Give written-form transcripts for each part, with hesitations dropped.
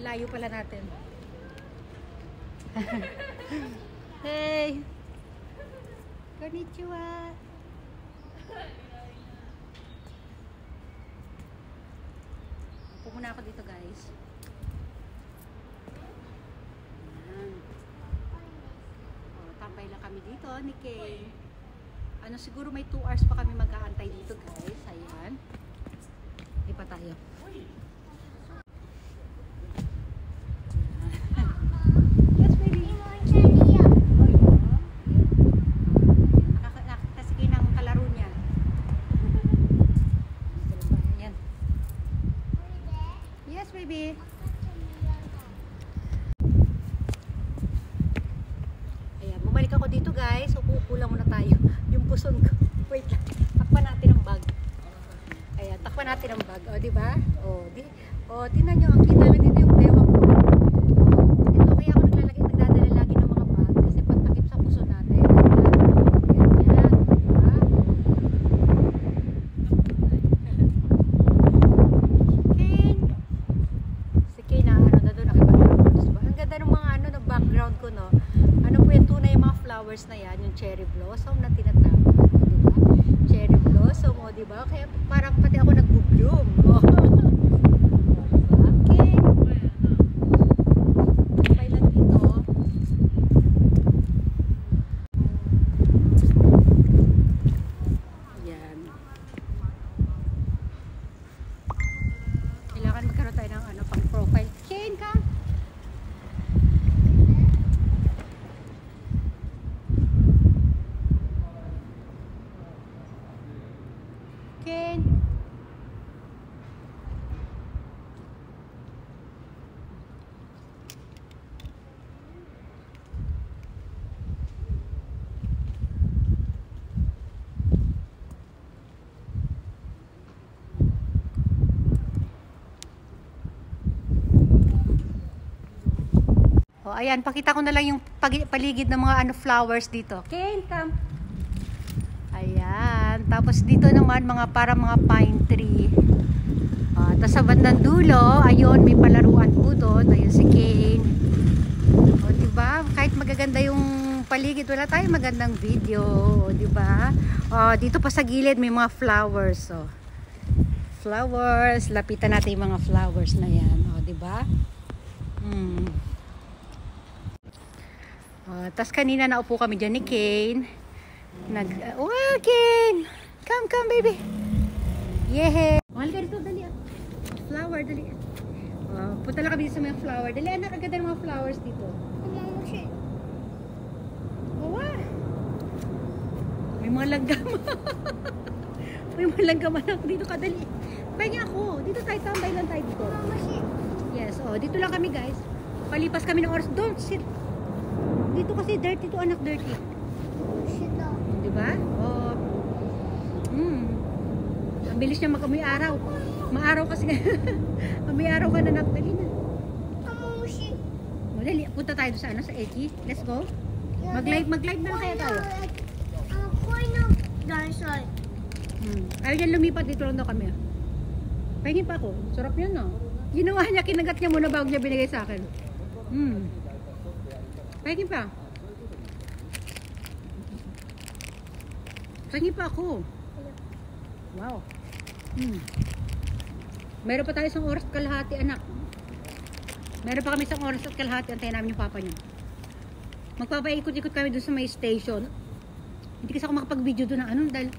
Layo pala natin. Hey! Konnichiwa! Upo muna ako dito, guys. Ayan. Tambay lang kami dito ni Kay. Ano, siguro may 2 hours pa kami mag-aantay dito, guys. Ayan. Di pa tayo. Baby. Ayan, bumalik ako dito, guys. Upo lang muna tayo. Yung puson ko. Wait lang. Takpan natin ang bag. Ayan, takpan natin ang bag. O, diba? O, tingnan nyo. Ang kita naman dito yung bewa ko. Ito, kaya ako nagdadala lagi ng mga bag. Kasi pantakip sa puson natin. Ayan, diba? Background ko, no? Ano po yung tunay mga flowers na yan, yung cherry blossom na tinatawag, diba? Cherry blossom, o diba? Kaya parang pati ako nagbo-bloom. Okay. Sabay lang dito. Yan. Kailangan magkaroon tayo ng ano, pang profile. Kane ka? Ken. Oh, ayan, pakita ko na lang yung paligid ng mga ano flowers dito. Ken, come. Ayan, tapos dito naman mga para mga pine tree. Tapos sa bandang dulo, ayun, may palaruan po doon. Ayun si Kane. O, diba? Kahit magaganda yung paligid, wala tayong magandang video. O, diba? Dito pa sa gilid, may mga flowers. O, flowers. Lapitan natin yung mga flowers na yan. O, diba? Tapos kanina naupo kami dyan ni Kane. Ken! Come, baby. Yeah. Mahal ka dito, dali. Flower, dali. Punta lang kami sa mga flower. Dali, anak, agad ng mga flowers dito. May mga langgam. May mga langgam, anak. Dito ka, dali. Pahinga ako. Dito tayo, tambay lang tayo dito. Yes, dito lang kami, guys. Palipas kami ng oras. Don't sit. Dito kasi dirty to, anak, dirty. Diba? Ang bilis niya mag-amoy araw. Maaraw kasi. Amoy araw ka na, dali na. Dali, punta tayo sa ano, sa Eki. Let's go. Mag-live na lang kaya tayo. Ayaw yan lumipat, dito lang daw kami. Pahingin pa ako. Sarap yan, no? Ginawa niya, kinagat niya muna bago niya binigay sa akin. Pahingin pa. Pahingin pa ako. Wow. Meron pa tayo isang oras at kalahati, anak. Meron pa kami isang oras at kalahati. Antayin namin yung papa niyo. Magpapaikot-ikot kami dun sa may station. Hindi kasi ako makapag-video dun ng ano dahil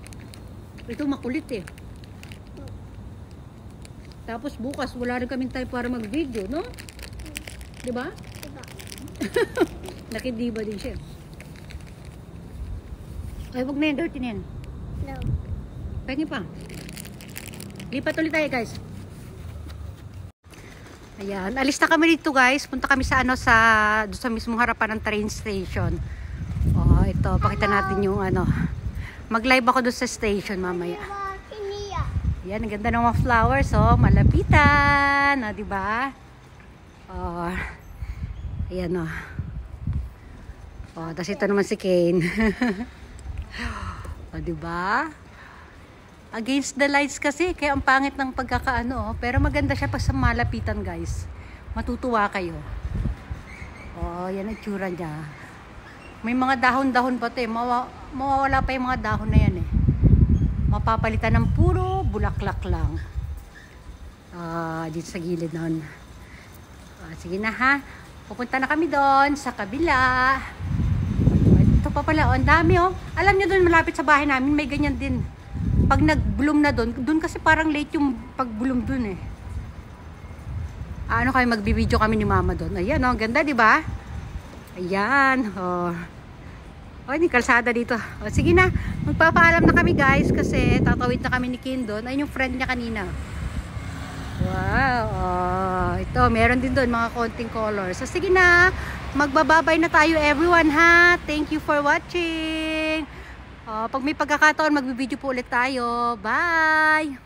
ito makulit eh. Tapos bukas wala rin kaming time para mag-video, no? Diba? Diba. Nakidiba din siya. Ay, wag na yan, dirty na yan. No. Pahingin pa. Lipat ulit tayo, guys. Ayan, alis na kami dito, guys. Punta kami sa ano, doon sa mismong harapan ng train station. Ito, pakita natin yung ano. Mag-live ako doon sa station mamaya. Ayan, ang ganda ng mga flowers, malapitan, diba? Ayan, tas ito naman si Kane. Diba? Against the lights kasi, kaya ang pangit ng pagkakaano, pero maganda siya pag sa malapitan, guys. Matutuwa kayo. Oh, yan ang tsura niya. May mga dahon-dahon pa 'to eh. Mawawala pa yung mga dahon na yan eh. Mapapalitan ng puro bulaklak lang. Dito sa gilid nun. Sige na ha. Pupunta na kami doon sa kabila. Ito pa pala, ang dami oh. Alam niyo doon malapit sa bahay namin, may ganyan din. Pag nag-bloom na doon kasi parang late yung pag-bloom doon eh. Ano kayo, magbibideo kami ni mama doon. Ayan oh, ganda di ba? Ayan oh. Oh, yung kalsada dito. Oh, sige na, magpapaalam na kami guys kasi tatawid na kami ni Ken doon. Ayun yung friend niya kanina. Wow, oh, ito meron din doon mga konting colors. So sige na, magbababay na tayo everyone ha. Thank you for watching. Pag may pagkakataon, magbibideo po ulit tayo. Bye!